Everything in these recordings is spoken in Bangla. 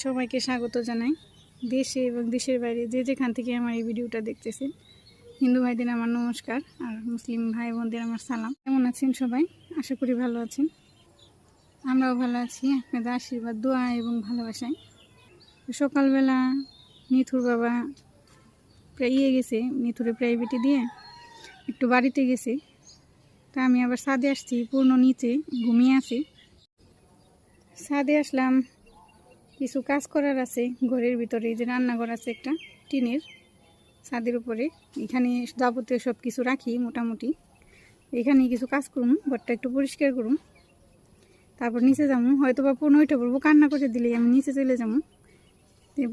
সবাইকে স্বাগত জানাই দেশে এবং দেশের বাইরে যে যেখান থেকে আমার এই ভিডিওটা দেখতেছেন। হিন্দু ভাইদের আমার নমস্কার আর মুসলিম ভাই বোনদের আমার সালাম। কেমন আছেন সবাই? আশা করি ভালো আছেন। আমরাও ভালো আছি আপনাদের আশীর্বাদ, দোয়া এবং ভালোবাসায়। সকালবেলা নিথুর বাবা প্রায় গেছে, নিথুরে প্রাইভেটে দিয়ে একটু বাড়িতে গেছে। তা আমি আবার ছাদে আসছি, পূর্ণ নিচে ঘুমিয়ে আছে। ছাদে আসলাম, কিছু কাজ করার আছে ঘরের ভিতরে। যে রান্নাঘর আছে একটা টিনের, ছাদের উপরে। এখানে যাবতীয় সব কিছু রাখি মোটামুটি। এখানে কিছু কাজ করুন, ঘরটা একটু পরিষ্কার করুন, তারপর নিচে যাবো। হয়তো বা পূর্ণ উঠে পড়বো, কান্না করে দিলেই আমি নিচে চলে যাবো।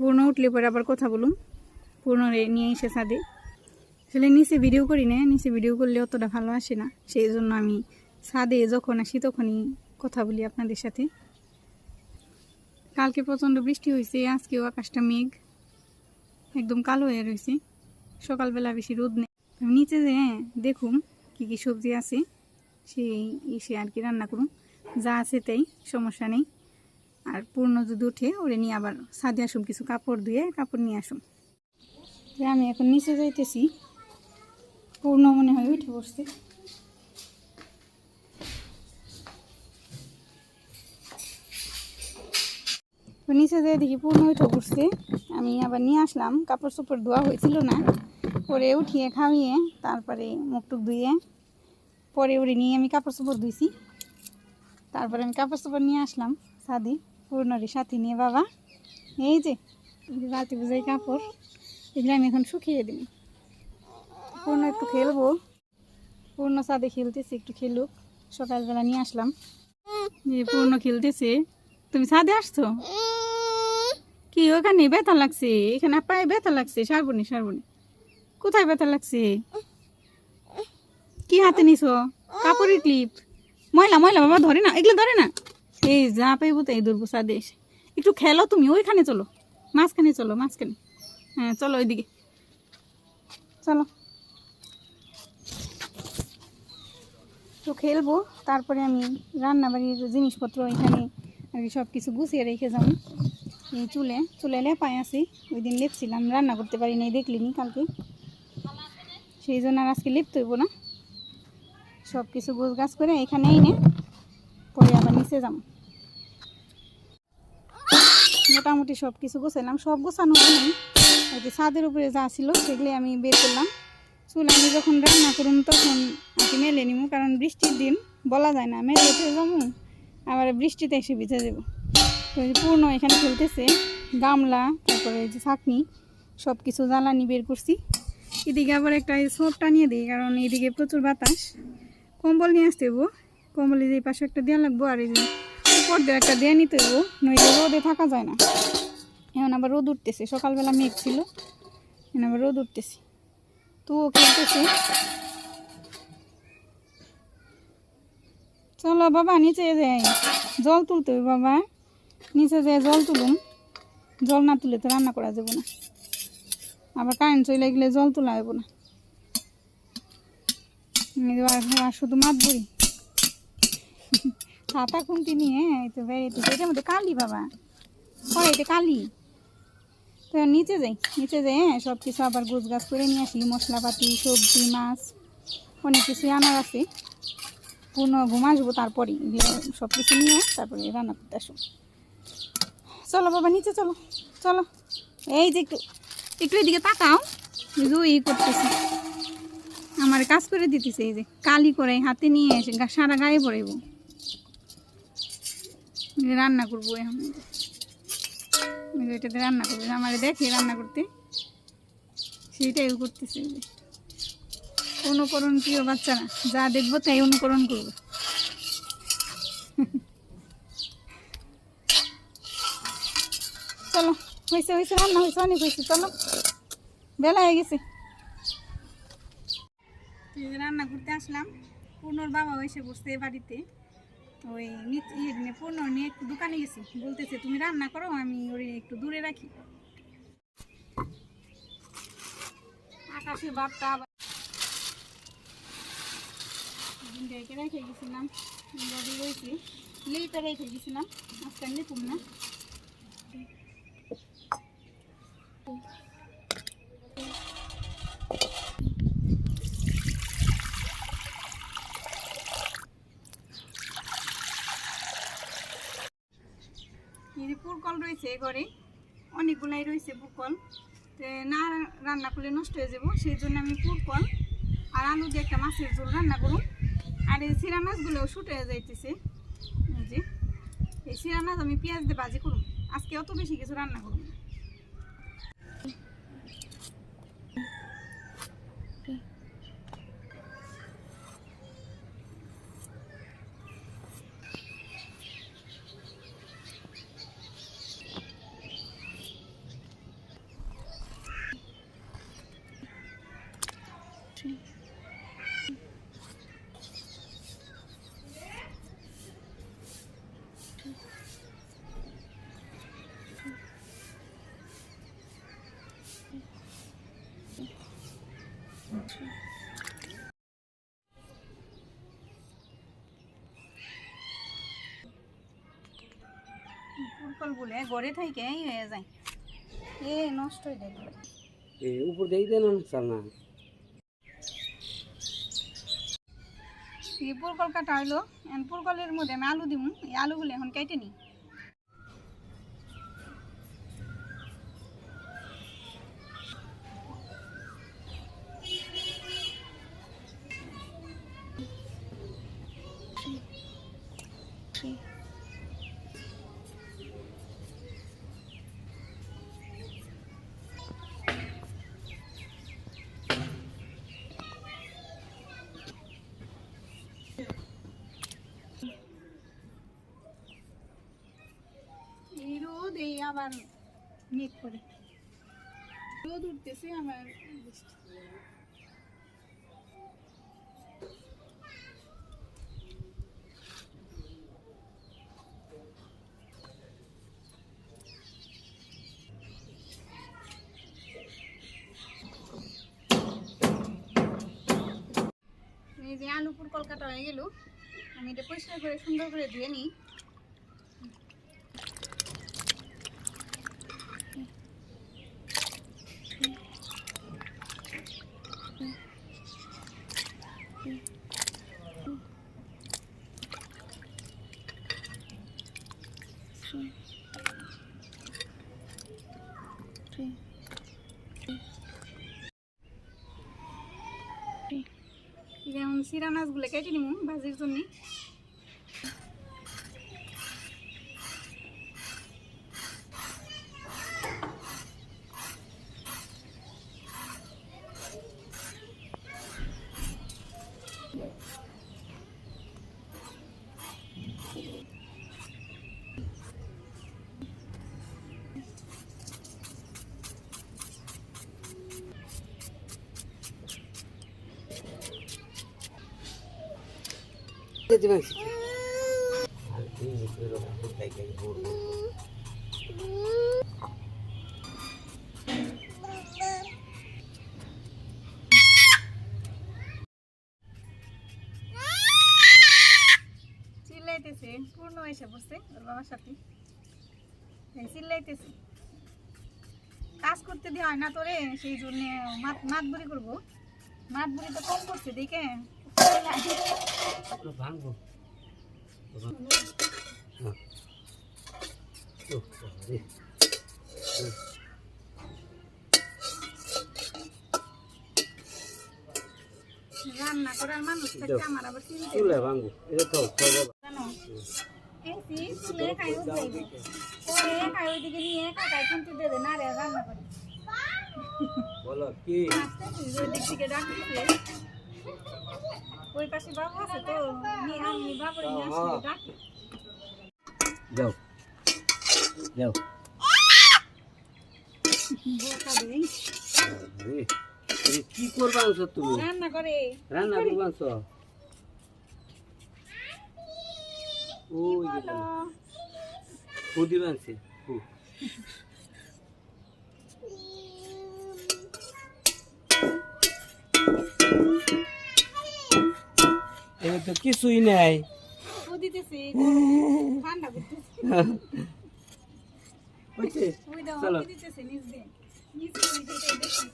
পূর্ণ উঠলে পরে আবার কথা বলুন, পূর্ণ নিয়ে এসে ছাদে। আসলে নিচে ভিডিও করি না, নিচে ভিডিও করলে অতটা ভালো আসে না, সেই জন্য আমি ছাদে যখন আসি তখনই কথা বলি আপনাদের সাথে। কালকে প্রচণ্ড বৃষ্টি হয়েছে, আজকেও আকাশটা মেঘ একদম কালো হয়ে রয়েছে। সকালবেলা বেশি রোদ নেই। নিচে যে দেখুন কি কি সবজি আছে, সেই এসে আর কি রান্না করুন, যা আছে তাই, সমস্যা নেই। আর পূর্ণ যদি উঠে ওরে নিয়ে আবার ছাদে আসুন, কিছু কাপড় ধুয়ে কাপড় নিয়ে আসুন। আমি এখন নিচে যাইতেছি, পূর্ণ মনে হয় উঠে পড়ছে। নিচে যেয়ে দেখি পূর্ণ উঠে পড়ছে। আমি আবার নিয়ে আসলাম, কাপড় চোপড় ধোয়া হয়েছিল না, পরে উঠিয়ে খাওয়িয়ে তারপরে মুখ টুক ধুয়ে পরে ওরে নিয়ে আমি কাপড় চোপড় ধুইছি। তারপরে আমি কাপড় চোপড় নিয়ে আসলাম ছাদে পূর্ণরের সাথে নিয়ে। বাবা এই যে রাতে বুঝাই কাপড়, এগুলো আমি এখন শুকিয়ে দিই। পূর্ণ একটু খেলবো, পূর্ণ ছাদে খেলতেছে, একটু খেলুক। সকালবেলা নিয়ে আসলাম, যে পূর্ণ খেলতেছে। তুমি ছাদে আসছো কি? ওখানে ব্যথা লাগছে, এখানে পায়ে ব্যথা লাগছে। সারবনি সারবনি, কোথায় ব্যথা লাগছে? কি হাতে নিছো? কাপড়ের ক্লিপ। ময়লা ময়লা বাবা, ধরে না, এগুলো ধরে না। এই যা পাইবো তাই ধরবো ছাদে এসে। একটু খেলো তুমি, ওইখানে চলো, মাঝখানে চলো, মাঝখানে। হ্যাঁ চলো ওইদিকে চলো, তো খেলবো। তারপরে আমি রান্নাবাড়ির জিনিসপত্র এখানে আর কি সব কিছু গুছিয়ে রেখে যাবো। এই চুলে লেপায় আছি, ওই দিন লেপছিলাম, রান্না করতে পারি নাই, দেখলিনি কালকে, সেই জন্য আর আজকে লেপতে হইব না। সব কিছু গোছ গাছ করে এখানেই নে, পরে আবার নিচে যাবো। মোটামুটি সব কিছু গোছাইলাম, সব গোছানো নেই। ওই যে ছাদের উপরে যা ছিল সেগুলি আমি বের করলাম। চুল আমি যখন রান্না করুন তখন আর কি মেলে নিব, কারণ বৃষ্টির দিন বলা যায় না, মেলে যাবো আবার বৃষ্টিতে এসে ভিজে যাবো। তো পূর্ণ এখানে খেলতেছে, গামলা তারপরে যে ছাঁকনি সব কিছু জ্বালানি বের করছি। এদিকে আবার একটা সোপটা নিয়ে দিই, কারণ এদিকে প্রচুর বাতাস। কম্বল নিয়ে আসতে হইব, কম্বলে যে পাশে একটা দেওয়া লাগবো, আর এই যে উপর দিয়ে একটা দিয়ে নিতে হইব, নইলে রোদে থাকা যায় না। এখন আবার রোদ উঠতেছে, সকালবেলা মেঘ ছিল, এখন আবার রোদ উঠতেছে। তো ও খেলতেছে। চলো বাবা নিচে যাই, জল তুলতে হবে বাবা, নিচে যাই জল তুলুন। জল না তুলে তো রান্না করা যাবে না, আবার কারেন্ট চলে গেলে জল তোলা যাবো না। শুধু মাত বই ছাতা খুন্তি নিয়ে এই তো বেরিয়েছে। এটার মধ্যে কালি বাবা, হয় এটা কালি। তো নিচে যাই, নিচে যাই, হ্যাঁ সব কিছু আবার গোছ গাছ করে নিয়ে আসি, মশলাপাতি, সবজি, মাছ, অনেক কিছুই আনার আছে। পূর্ণ ঘুম আসবো, তারপরে সব কিছু নিয়ে তারপরে রান্না করতে আসবো। চলো বাবা নিচে চলো, চলো। এই যে একটু একটু এদিকে তাকাও, ই করতেছি, আমার কাজ করে দিতেছে। এই যে কালি করে হাতে নিয়ে এসে সারা গায়ে পড়াইব, রান্না করবো। এখন এটাতে রান্না করবো, আমার দেখে রান্না করতে, সেইটাই করতেছে। অনুকরণ প্রিয় বাচ্চারা, যা দেখবো তাই অনুকরণ করবো। চলো হয়েছে হয়েছে, রান্না হয়েছে, অনেক হয়েছে, চলো বেলা হয়ে গেছে। রান্না করতে আসলাম, পূর্ণর বাবা এসে বসছে বাড়িতে। ওই পূর্ণ নিয়ে একটু দোকানে গেছি, বলতেছে তুমি রান্না করো, আমি ওরে একটু দূরে রাখি। আকাশের ভাবটা আবার রেখে গেছিলাম, রয়েছি লেপে রেখে গেছিলাম, আজকে লিপুম না। পুরকল রয়েছে ঘরে, অনেকগুলাই রয়েছে পুরকল, না রান্না করলে নষ্ট হয়ে যাব, সেই জন্য আমি পুরকল আর আলু দিয়ে একটা মাছের ঝোল রান্না করুন। আর এই চিরা মাছগুলোও শুটে যাইতেছে, যে এই চিরা মাছ আমি পেঁয়াজ দিয়ে ভাজি করুন। আজকে অত বেশি কিছু রান্না করুন। পুরকল বলে ঘরে থেকে হয়ে যায়, নষ্ট হয়ে যায় উপর দিয়ে দেন না। পুরকল কাটা হইলো, পুরকলের মধ্যে আমি আলু দিব। এই আলুগুলো এখন কেটে নিই। রোদ এই আবার মেঘ করে, রোদ উঠতেছে আবার বৃষ্টি। এই যে আলু পুরকল কাটা হয়ে গেল, আমি এটা পরিষ্কার করে সুন্দর করে ধুয়ে নিই। যেমন চিরা মাছগুলো কেটে নিব ভাজির জন্য। চিল্লাইতেছে, পূর্ণ এসে বসছে ওর বাবার সাথে, চিল্লাইতেছে। কাজ করতে দেওয়া হয় না তোরে, সেই জন্য মাত বুড়ি করবো। মাত বুড়ি তো কম করছে দেখে ভাঙবো। রান্না করার মানুষ থাকতে আমার আবার চিন্তা ভাঙবো। এটা তো জানো চুলে খাই উঠবে, পরে খাই ওইদিকে নিয়ে কাকাই খুন্তি দিয়ে দে, না রে রান্না করে। বলো কি ওই দিক থেকে ডাকতেছে, ওই পাশে বাবু আছে তো, আমি বাবুরে নিয়ে আসলে ডাকি। যাও যাও বোকা দেই কি করবা তুমি? রান্না করে, রান্না করবা? ওই ফুদি বানছে। এবার তো কিছুই নাই। দিতেছি ঠান্ডা করতেছি, চলো দিতেছে নিজ দিয়ে নিচে যেটা দেখছি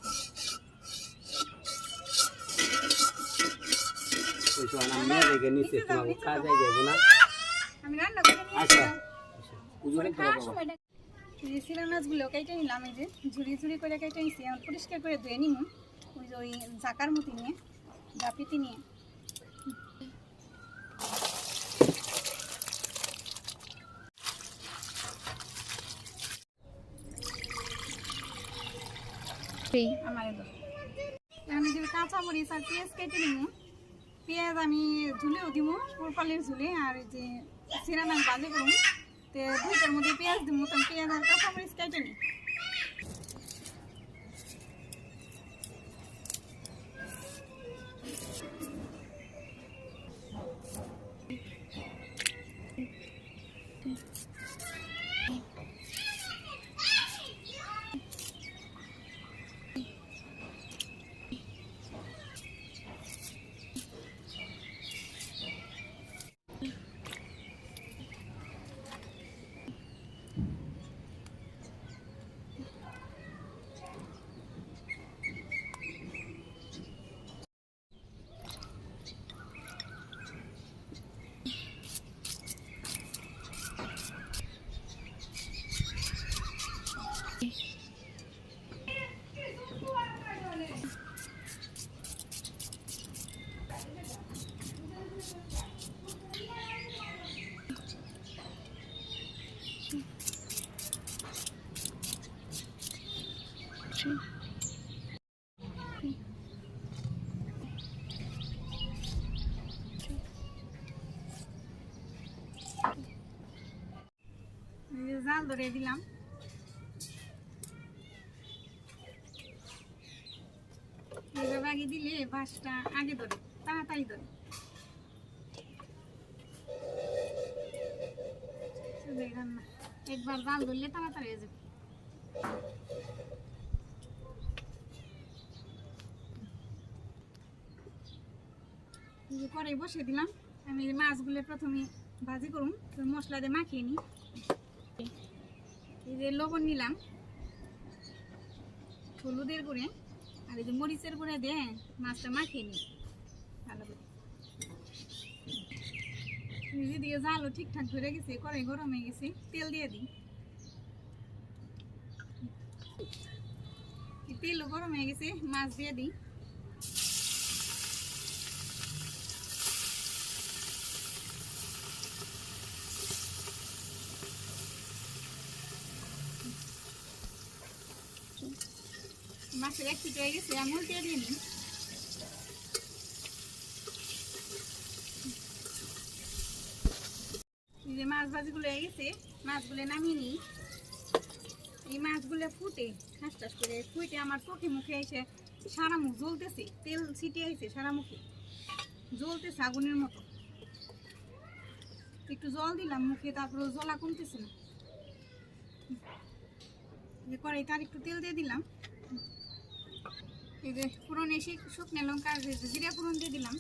ওই তো আমার মেয়ে দেখে নিচে তোমার কাজে যাবো না। আমি রান্না করে নিয়ে আচ্ছা আসলাম। উজুরে খাওয়ার সময়টা এই যে সিরা মাছগুলো কেটে নিলাম, এই যে ঝুড়ি ঝুড়ি করে কেটে নিচ্ছি। এখন পরিষ্কার করে ধুয়ে নিব ওই যে ওই জাকার মতো নিয়ে জাপিতে নিয়ে। আমার আমি যে কাঁচামরিচ আর পেঁয়াজ কেটে নিব। পেঁয়াজ আমি ঝুলেও দিব, পুরপালের ঝুলে, আর এই যে সিরা মাছ ভাজি করব। তো দুইটার মধ্যে পেঁয়াজ দিব, তো পেঁয়াজ আর কাঁচামরিচ কেটে নিই। জাল ধরে দিলাম। এইভাবে আগে দিলে ভাতটা আগে ধরে, তাড়াতাড়ি ধরে। একবার জাল ধরলে তাড়াতাড়ি হয়ে যাবে। কড়াই বসিয়ে দিলাম। আমি মাছগুলো প্রথমে ভাজি করুন, মশলা দিয়ে মাখিয়ে নিই। এই যে লবণ নিলাম, হলুদের গুঁড়ে আর এই যে মরিচের গুঁড়ে দিয়ে মাছটা মাখিয়ে নিই ভালো করে। দিয়ে জালও ঠিকঠাক ধরে গেছে, কড়াই গরম হয়ে গেছে, তেল দিয়ে দিই। তেলও গরম হয়ে গেছে, মাছ দিয়ে দিই। মাছের এক পিঠ হয়ে গেছে, আমি উল্টে দিয়ে নিই। এই যে মাছ ভাজিগুলো হয়ে গেছে, মাছগুলো নামিয়ে নিই। এই মাছগুলো ফুটে ঠাস ঠাস করে ফুটে আমার চোখে মুখে এসে সারা মুখ জ্বলতেছে, তেল ছিটিয়ে আইছে সারা মুখে, জ্বলতেছে আগুনের মতো। একটু জল দিলাম মুখে, তারপরে জ্বলা কমতেছে না। কড়াইতে আর একটু তেল দিয়ে দিলাম। এই যে ফোড়ন এসে শুকনো লঙ্কা জিরা ফোড়ন দিয়ে দিলাম।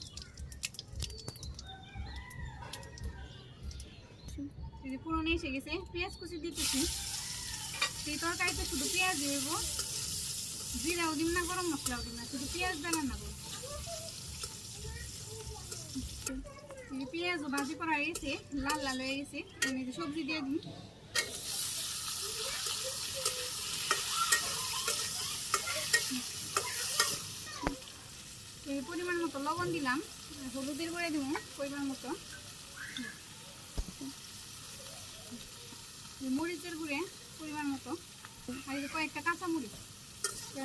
এই যে ফোড়ন এসে গেছে, পেঁয়াজ কুচি দিতেছি। সেই তরকারিতে শুধু পেঁয়াজ দিব, জিরাও দিম না, গরম মশলাও দিম না, শুধু পেঁয়াজ দিয়ে রান্না করব। পেঁয়াজও ভাজি করা হয়ে গেছে, লাল লাল হয়ে গেছে। আমি সবজি দিয়ে দিই। পরিমাণ মতো লবণ দিলাম, হলুদের গুঁড়ে দিব পরিমাণ মতো, মরিচের গুঁড়ে পরিমাণ মতো, আর কয়েকটা কাঁচা মরিচ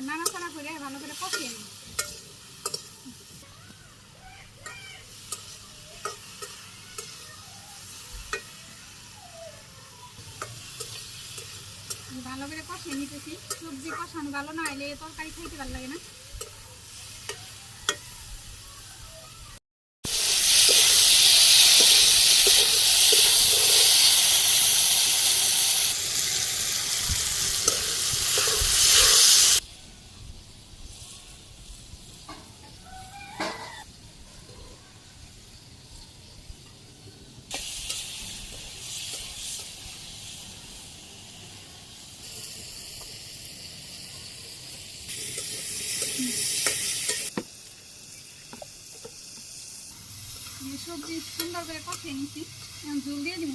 নাড়াচাড়া করে ভালো করে কষিয়ে নিই। ভালো করে কষিয়ে নিতেছি। সবজি কষানো ভালো না হলে তরকারি খাইতে ভালো লাগে না। সবজি সুন্দর করে কষিয়ে নিচ্ছি, এখন ঝোল দিয়ে দিব।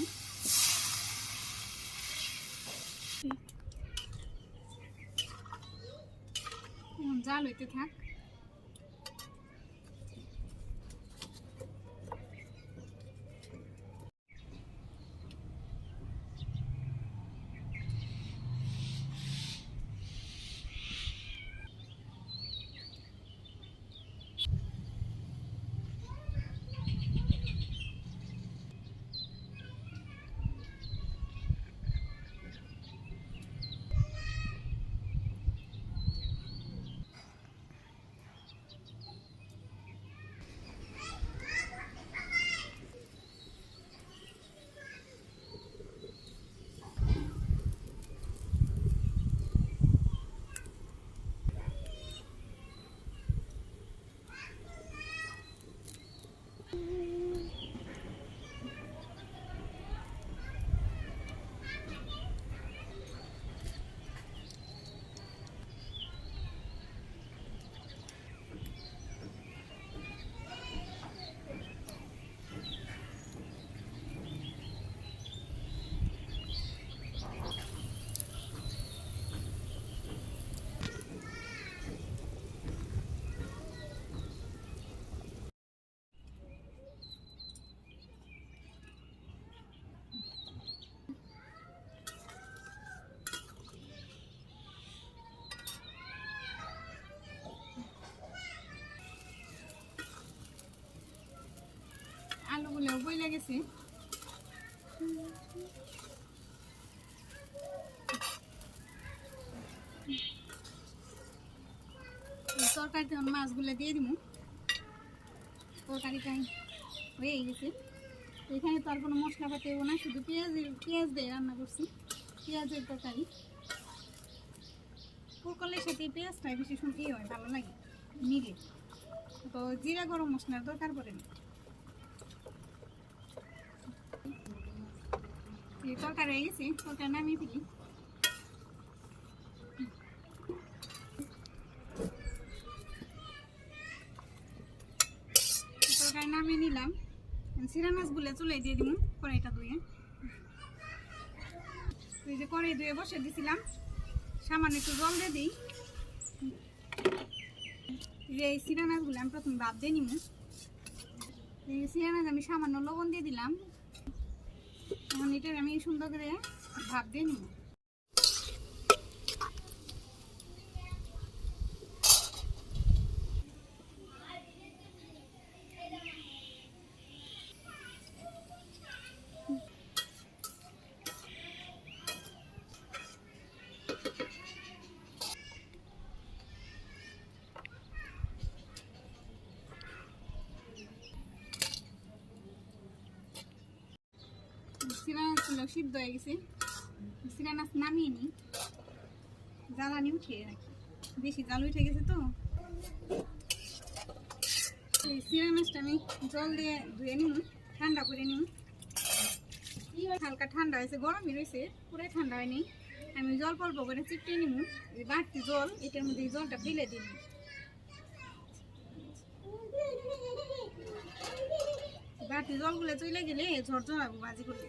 জাল হইতে থাক। আলুগুলো বইলে গেছে। তরকারিতে মাছগুলো দিয়ে দিব। তরকারিটাই হয়ে গেছে। এখানে তো আর কোনো মশলা পাতি দেবো না, শুধু পেঁয়াজ দিয়ে রান্না করছি, পেঁয়াজের তরকারি। পটলের সাথে পেঁয়াজটা বেশি শুনতেই হয়, ভালো লাগে মিলে। তো জিরা গরম মশলার দরকার পড়ে না। তরকারি হয়ে গেছে, তরকারি নামিয়ে ফেলি। তরকারি নামিয়ে নিলাম। সিরা মাছগুলো চুলাই দিয়ে দিব, কড়াইটা ধুয়ে। এই যে কড়াই ধুয়ে বসে দিয়েছিলাম, সামান্য একটু জল দিয়ে দিই। এই সিরা মাছগুলো আমি প্রথম ভাপ দিয়ে নিব। এই সিরা মাছ আমি সামান্য লবণ দিয়ে দিলাম। এখন এটার আমি সুন্দর করে ভাপ দিয়ে নিব। সিরা মাছগুলো সিদ্ধ হয়ে গেছে। সিরা মাছ নামিয়ে নিই, জ্বালানি উঠিয়ে রাখি, বেশি জাল উঠে গেছে তো। এই সিরা মাছটা আমি জল দিয়ে ধুয়ে নিব, ঠান্ডা করে নিব। হালকা ঠান্ডা হয়েছে, গরমই রয়েছে, পুরো ঠান্ডা হয়নি। আমি জল অল্প করে চিপটে নিব। বাড়তি জল এটার মধ্যে জলটা ফেলে দিই। বাড়তি জলগুলো চলে গেলে ঝরঝরাবো ভাজি করলে।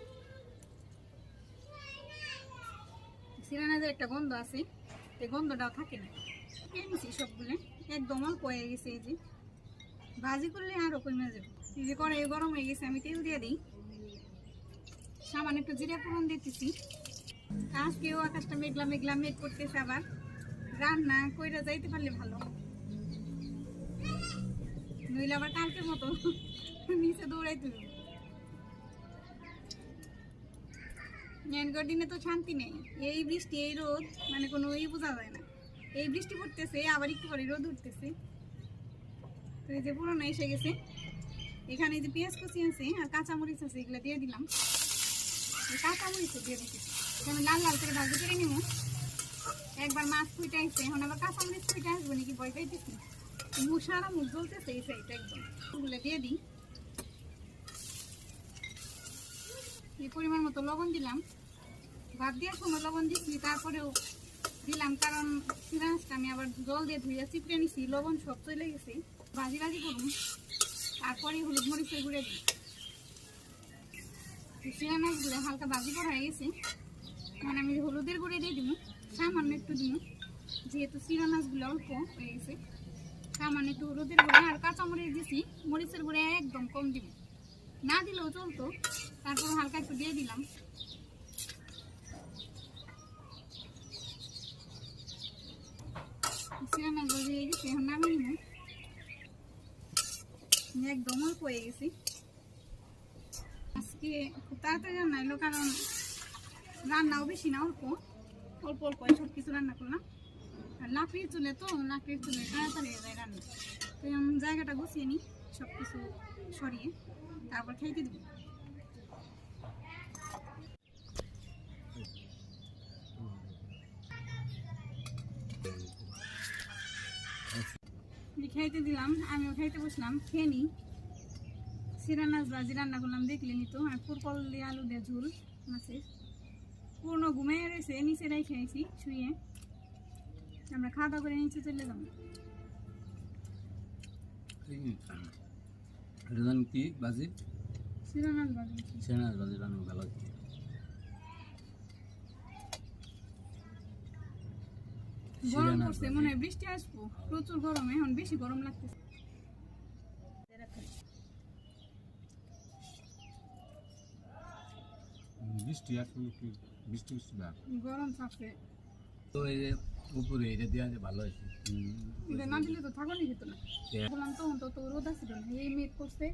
সিরা মাছের একটা গন্ধ আছে, এই গন্ধটাও থাকে না। নিয়েছি সবগুলো, একদম অল্প হয়ে গেছে। এই যে ভাজি করলে আরও কমে যাবে। এই যে কড়াই গরম হয়ে গেছে, আমি তেল দিয়ে দিই। সামান্য একটু জিরা ফোড়ন দিতেছি। আজকেও আকাশটা মেঘলা মেঘলা মেঘ করতেছে, আবার রান্না কইরা যাইতে পারলে ভালো, নইলে আবার কালকের মতো নিচে দৌড়াইতে হবে। দিনে তো শান্তি নেই, এই বৃষ্টি এই রোদ, মানে কোনো বোঝা যায় না। এই বৃষ্টি পড়তেছে, আবার একটু পরে রোদ উঠতেছে। তো এই যে পুরোনো এসে গেছে। এখানে যে পেঁয়াজ কুচি আছে আর কাঁচামরিচ আছে, এগুলো দিয়ে দিলাম। কাঁচামরিচও দিয়ে দিচ্ছি, আমি লাল লাল করে ভাজি করে নিব। একবার মাছ ফুটে আসছে, এখন আবার কাঁচামরিচ ফুটে আসবো নাকি ভয় পাইতেছি। সারা মুখ জ্বলতেছে এই সাইডটা, একদম ওগুলো দিয়ে দিই। এই পরিমাণ মতো লবণ দিলাম। ভাত দেওয়ার সময় লবণ দিচ্ছি, তারপরেও দিলাম, কারণ সিরা মাছটা আমি আবার জল দিয়ে ধুয়ে চিপড়ে নিছি, লবণ সব চলে গেছে। ভাজি ভাজি করুন, তারপরে হলুদ মরিচের গুঁড়ে দিই। চিরা মাছগুলো হালকা ভাজি করা হয়ে গেছে, মানে আমি হলুদের গুঁড়ে দিয়ে দিব, সামান্য একটু দিব, যেহেতু চিরা মাছগুলো অল্প হয়ে গেছে। সামান্য একটু হলুদের গুঁড়ে আর কাঁচামরিচ দিছি, মরিচের গুঁড়ে একদম কম দিব, না দিলেও চলতো, তারপর হালকা একটু দিয়ে দিলাম। চিরা মাছগুলো দিয়ে গেছে, এখন নামিয়ে নিব। একদম অল্প হয়ে গেছি। আজকে খুব তাড়াতাড়ি রান্না এলো, কারণ রান্নাও বেশি না, অল্প অল্প অল্প সব কিছু রান্না করলাম। আর লাকড়ির চুলে তো, লাকড়ির চুলে তাড়াতাড়ি হয়ে যায় রান্না। তো আমি জায়গাটা গুছিয়ে নিই, সব কিছু সরিয়ে তারপর খাইতে দেবো। খাইতে দিলাম, আমিও খাইতে বসলাম, খেয়ে নিই। চিরা মাছ ভাজি রান্না করলাম, দেখলেনি তো। আর পুরকল দিয়ে আলু দিয়ে ঝোল মাছের। পুরনো ঘুমিয়ে রয়েছে, নিচে রাই খেয়েছি শুয়ে। আমরা খাওয়া দাওয়া করে নিচে চলে যাবো। কি বাজি? চিরা মাছ ভাজি। চিরা মাছ ভাজি রান্না ভালো হচ্ছে। গরম পড়ছে, মনে হয় বৃষ্টি আসবো, প্রচুর গরম, এখন বেশি গরম লাগতেছে। বৃষ্টি এখন বৃষ্টি গরম থাকছে। তো এই যে উপরে এটা দেওয়া ভালো হয়েছে। এটা না দিলে তো থাকানি যেত না। বললাম তো তো রোদ আসছিল না, এই মেঘ করছে,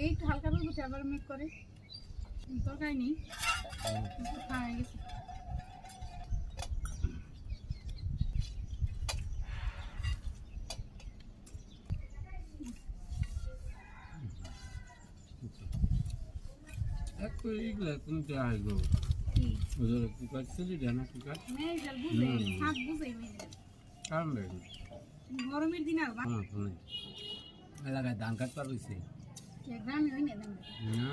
এই একটু হালকা রোদ উঠে আবার মেঘ করে, তরকারি নেই, খাওয়া হয়ে গেছে। এইগুলা কোন দেওয়া হয় গো? ওদের কুকার চলি দেয় না কুকার? মেঘ বুঝে, হাত বুঝে মেঘ। কারণ দেখুন গরমের দিন আর এলাকায় ধান কাটতে রয়েছে গ্রামে হয় না ধান, না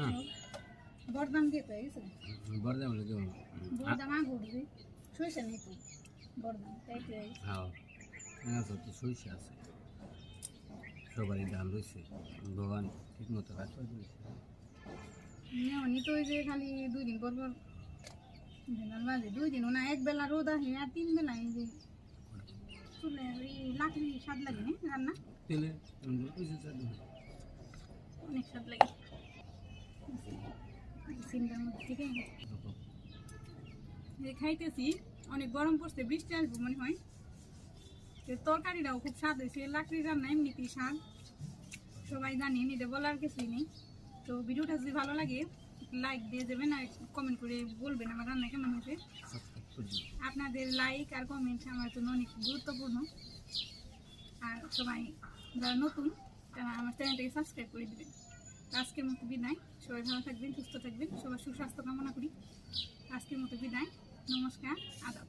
বরদাম দিয়ে তো গেছে, বরদাম হলে কেমন? বরদাম আগে উঠবে, সরষে নেই তো বরদাম, তাই তো হ্যাঁ তো সরিষা আছে, সবারই ধান রয়েছে, ভগবান ঠিক মতো কাজ করে দিয়েছে। নেওয়ানি তো ওই যে খালি 2 দিন পর পর ধান বাজে, 2 দিনও না, এক বেলা রোদ আসে আর 3 বেলা এই যে চুলে ওই লাকড়ি স্বাদ লাগে না রান্না, তেলে অনেক স্বাদ লাগে। সিমটার মধ্যে থেকে খাইতেছি, অনেক গরম পড়ছে, বৃষ্টি আসবো মনে হয়। তরকারিটাও খুব স্বাদ হয়েছে, লাকড়ি রান্না এমনিতেই স্বাদ, সবাই জানি, এটা বলার কিছুই নেই। তো ভিডিওটা যদি ভালো লাগে লাইক দিয়ে দেবেন আর কমেন্ট করে বলবেন আমার রান্না কেমন হয়েছে। আপনাদের লাইক আর কমেন্ট আমার জন্য অনেক গুরুত্বপূর্ণ। আর সবাই যারা নতুন তারা আমার চ্যানেলটাকে সাবস্ক্রাইব করে দেবেন। আজকের মতো বিদায়, সবাই ভালো থাকবেন, সুস্থ থাকবেন, সবার সুস্বাস্থ্য কামনা করি। আজকের মতো বিদায়, নমস্কার, আদাব।